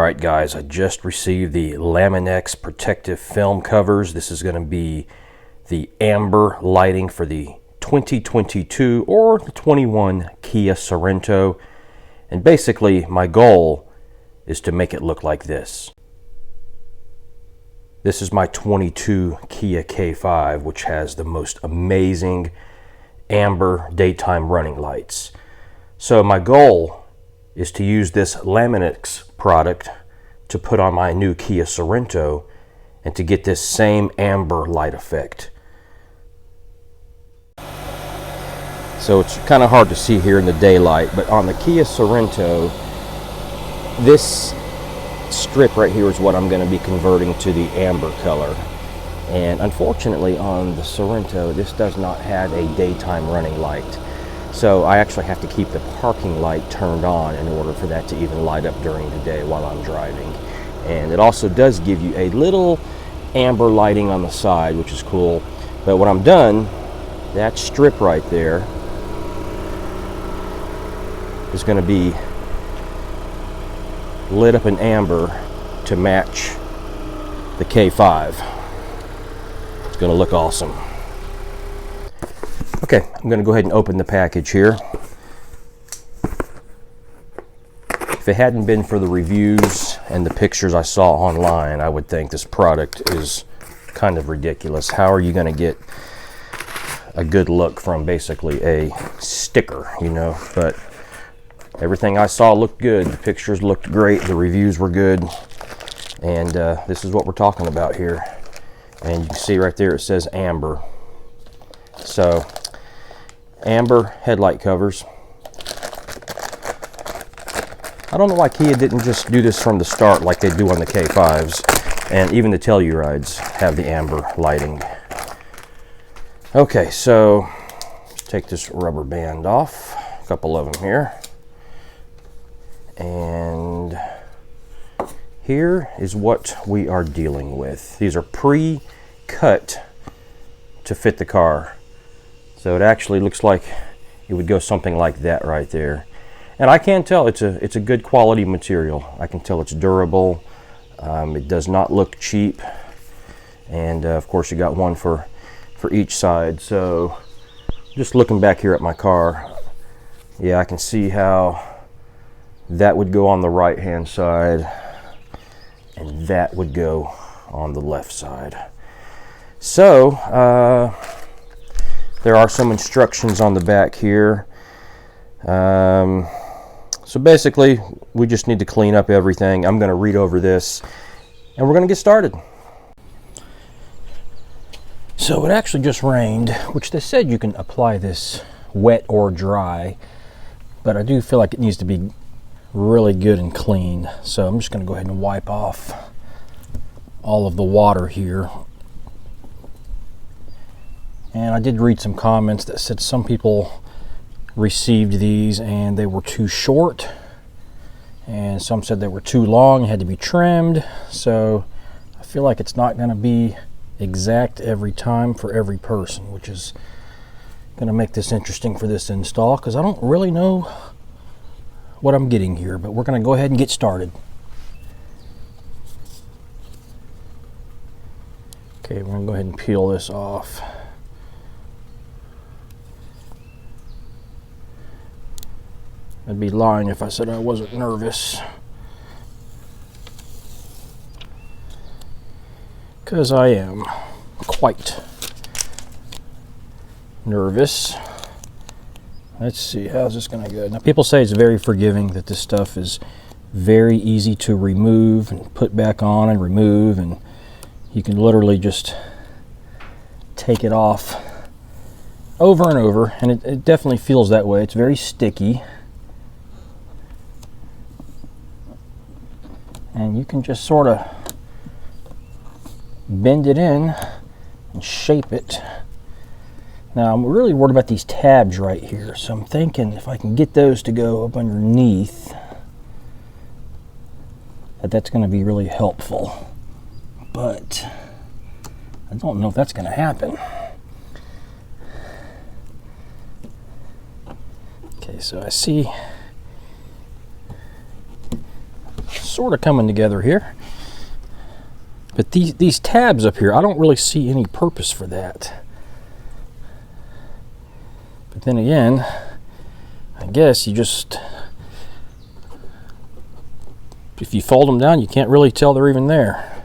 Alright guys, I just received the Lamin-X protective film covers. This is going to be the amber lighting for the 2022 or the 21 Kia Sorento. And basically my goal is to make it look like this. This is my 22 Kia K5, which has the most amazing amber daytime running lights. So my goal is to use this Lamin-X product to put on my new Kia Sorento and to get this same amber light effect. So it's kind of hard to see here in the daylight, but on the Kia Sorento, this strip right here is what I'm going to be converting to the amber color. And unfortunately on the Sorento, this does not have a daytime running light. So I actually have to keep the parking light turned on in order for that to even light up during the day while I'm driving. And it also does give you a little amber lighting on the side, which is cool. But when I'm done, that strip right there is going to be lit up in amber to match the K5. It's going to look awesome. Okay, I'm going to go ahead and open the package here. If it hadn't been for the reviews and the pictures I saw online, I would think this product is kind of ridiculous. How are you going to get a good look from basically a sticker, you know? But everything I saw looked good. The pictures looked great. The reviews were good. And this is what we're talking about here. And you can see right there it says amber. So amber headlight covers. I don't know why Kia didn't just do this from the start like they do on the K5s, and even the Tellurides have the amber lighting. Okay, so let's take this rubber band off, a couple of them here, and here is what we are dealing with. These are pre-cut to fit the car. So it actually looks like it would go something like that right there. And I can tell it's a good quality material. I can tell it's durable. It does not look cheap. And of course you got one for each side. So just looking back here at my car, yeah, I can see how that would go on the right hand side and that would go on the left side. So there are some instructions on the back here. So basically, we just need to clean up everything. I'm going to read over this, and we're going to get started. So it actually just rained, which they said you can apply this wet or dry, but I do feel like it needs to be really good and clean. So I'm just going to go ahead and wipe off all of the water here. And I did read some comments that said some people received these and they were too short, and some said they were too long and had to be trimmed. So I feel like it's not going to be exact every time for every person, which is going to make this interesting for this install, because I don't really know what I'm getting here. But we're going to go ahead and get started. Okay, we're going to go ahead and peel this off. I'd be lying if I said I wasn't nervous, because I am quite nervous. Let's see, how's this going to go? Now, people say it's very forgiving, that this stuff is very easy to remove and put back on and remove, and you can literally just take it off over and over, and it definitely feels that way. It's very sticky. And you can just sort of bend it in and shape it. Now I'm really worried about these tabs right here, so I'm thinking if I can get those to go up underneath, that's going to be really helpful. But I don't know if that's going to happen. Okay, so I see sort of coming together here. But these tabs up here, I don't really see any purpose for that. But then again, I guess you just, if you fold them down, you can't really tell they're even there.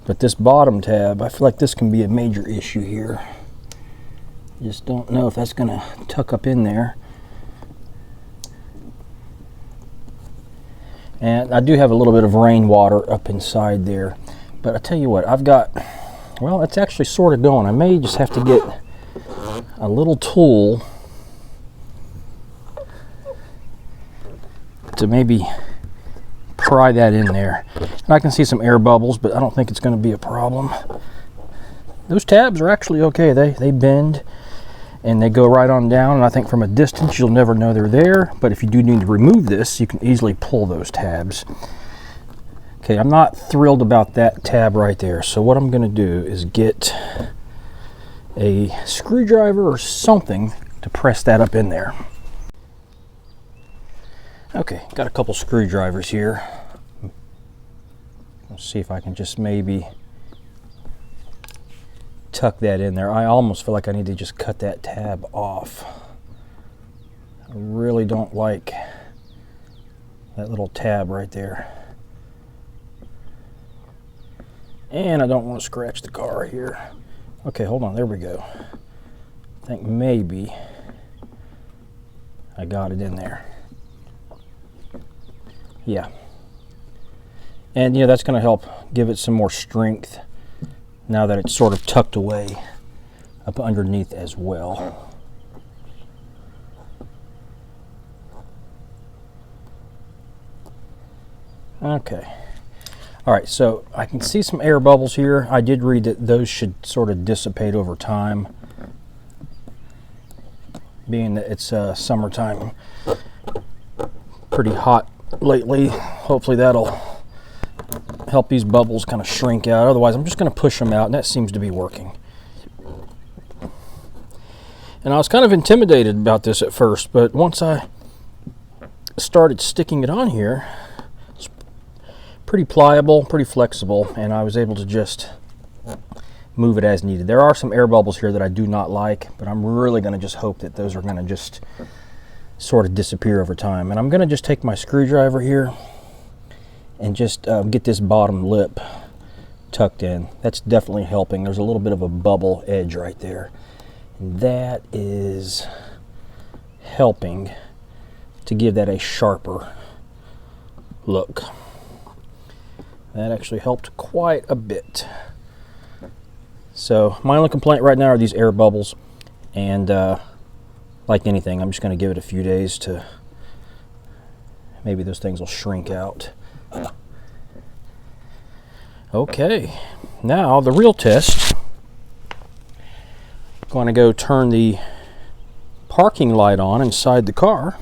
But this bottom tab, I feel like this can be a major issue here. Just don't know if that's going to tuck up in there. And I do have a little bit of rainwater up inside there. But I tell you what, I've got, well, it's actually sort of going. I may just have to get a little tool to maybe pry that in there. And I can see some air bubbles, but I don't think it's going to be a problem. Those tabs are actually okay. They bend and they go right on down, and I think from a distance you'll never know they're there. But if you do need to remove this, you can easily pull those tabs. Okay, I'm not thrilled about that tab right there, so what I'm going to do is get a screwdriver or something to press that up in there. Okay, got a couple screwdrivers here. Let's see if I can just maybe tuck that in there. I almost feel like I need to just cut that tab off. I really don't like that little tab right there. And I don't want to scratch the car here. Okay, hold on, there we go. I think maybe I got it in there. Yeah. And you know, that's going to help give it some more strength now that it's sort of tucked away up underneath as well. Okay. All right, so I can see some air bubbles here. I did read that those should sort of dissipate over time, being that it's summertime, pretty hot lately. Hopefully that'll help these bubbles kind of shrink out. Otherwise, I'm just going to push them out, and that seems to be working. And I was kind of intimidated about this at first, but once I started sticking it on here, it's pretty pliable, pretty flexible, and I was able to just move it as needed. There are some air bubbles here that I do not like, but I'm really going to just hope that those are going to just sort of disappear over time. And I'm going to just take my screwdriver here and just get this bottom lip tucked in. That's definitely helping. There's a little bit of a bubble edge right there. And that is helping to give that a sharper look. That actually helped quite a bit. So my only complaint right now are these air bubbles, and like anything, I'm just going to give it a few days to, maybe those things will shrink out. Okay, now the real test. I'm going to go turn the parking light on inside the car.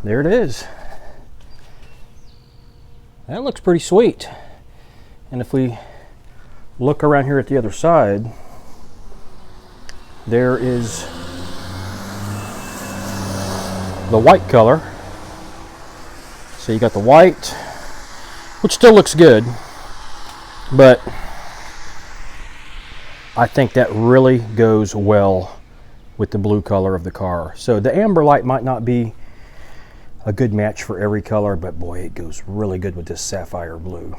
There it is. That looks pretty sweet. And if we look around here at the other side, there is the white color. So you got the white, which still looks good, but I think that really goes well with the blue color of the car. So the amber light might not be a good match for every color, but boy, it goes really good with this sapphire blue.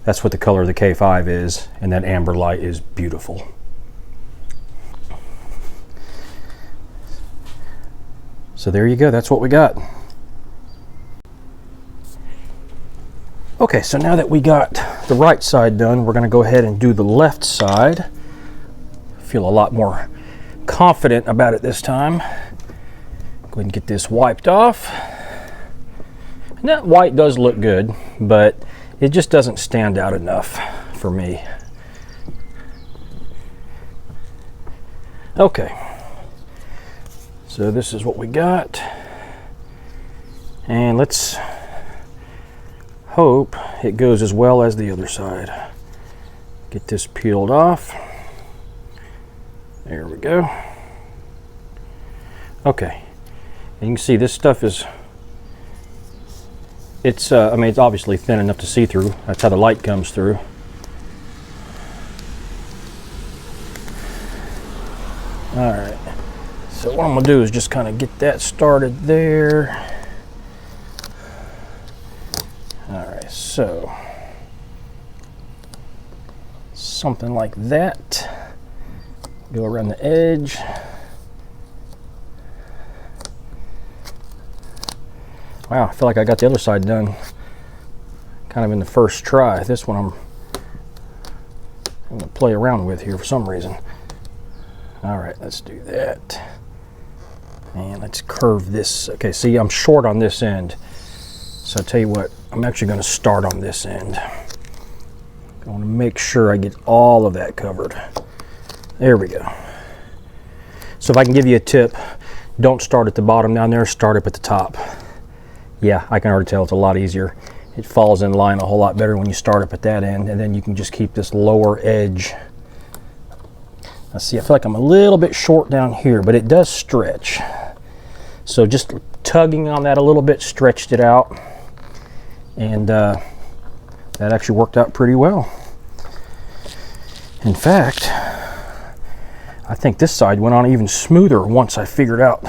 That's what the color of the K5 is, and that amber light is beautiful. So there you go, that's what we got. Okay, so now that we got the right side done, we're going to go ahead and do the left side. Feel a lot more confident about it this time. Go ahead and get this wiped off. And that white does look good, but it just doesn't stand out enough for me. Okay, so this is what we got. And let's hope it goes as well as the other side. Get this peeled off. There we go. Okay, and you can see this stuff is, it's I mean, it's obviously thin enough to see through. That's how the light comes through. All right, so what I'm gonna do is just kind of get that started there. All right, so something like that. Go around the edge. Wow, I feel like I got the other side done kind of in the first try. This one I'm gonna play around with here for some reason. All right, let's do that. And let's curve this. Okay, see, I'm short on this end. So I'll tell you what, I'm actually gonna start on this end. I wanna make sure I get all of that covered. There we go. So if I can give you a tip, don't start at the bottom down there, start up at the top. Yeah, I can already tell it's a lot easier. It falls in line a whole lot better when you start up at that end, and then you can just keep this lower edge. Let's see, I feel like I'm a little bit short down here, but it does stretch. So just tugging on that a little bit stretched it out, and that actually worked out pretty well. In fact, I think this side went on even smoother once I figured out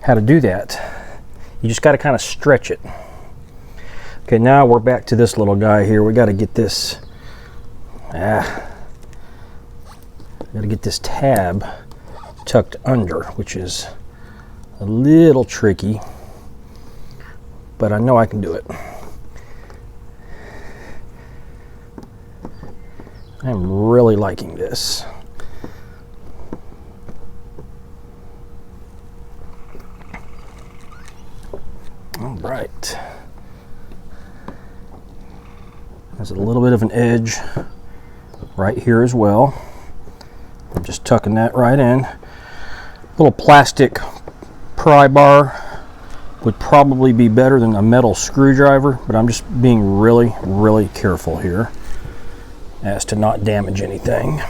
how to do that. You just got to kind of stretch it. Okay, now we're back to this little guy here. We got to get this, got to get this tab tucked under, which is a little tricky, but I know I can do it. I'm really liking this. All right. There's a little bit of an edge right here as well. I'm just tucking that right in. Little plastic pry bar would probably be better than a metal screwdriver, but I'm just being really, really careful here as to not damage anything.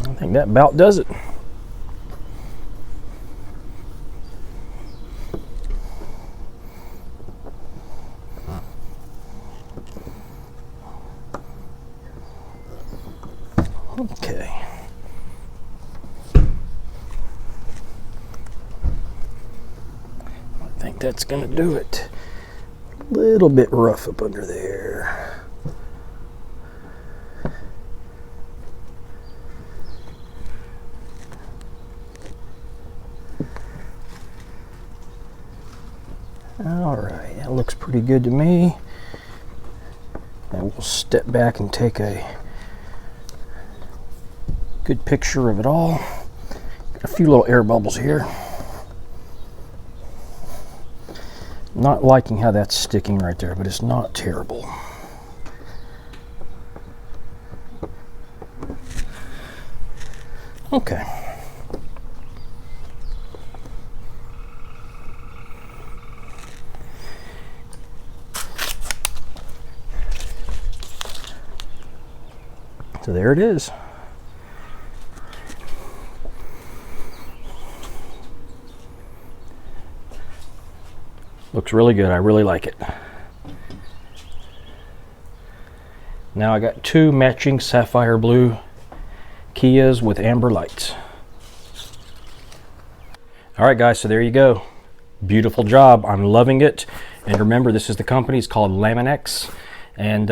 I think that about does it. Okay. I think that's going to do it. A little bit rough up under there. All right, that looks pretty good to me. And we'll step back and take a good picture of it all. Got a few little air bubbles here. Not liking how that's sticking right there, but it's not terrible. Okay. So there it is. Looks really good. I really like it. Now I got two matching sapphire blue Kias with amber lights. All right, guys, so there you go. Beautiful job. I'm loving it. And remember, this is the company. It's called Lamin-X. And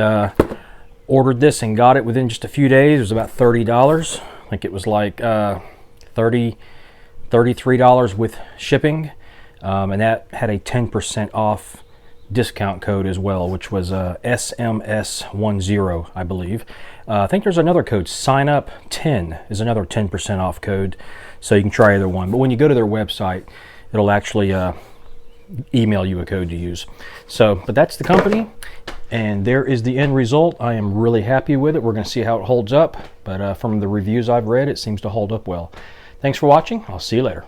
ordered this and got it within just a few days. It was about $30. I think it was like $33 with shipping. And that had a 10% off discount code as well, which was SMS10, I believe. I think there's another code, sign up 10 is another 10% off code, so you can try either one. But when you go to their website, it'll actually email you a code to use. So, but that's the company, and there is the end result. I am really happy with it. We're going to see how it holds up, but from the reviews I've read, it seems to hold up well. Thanks for watching. I'll see you later.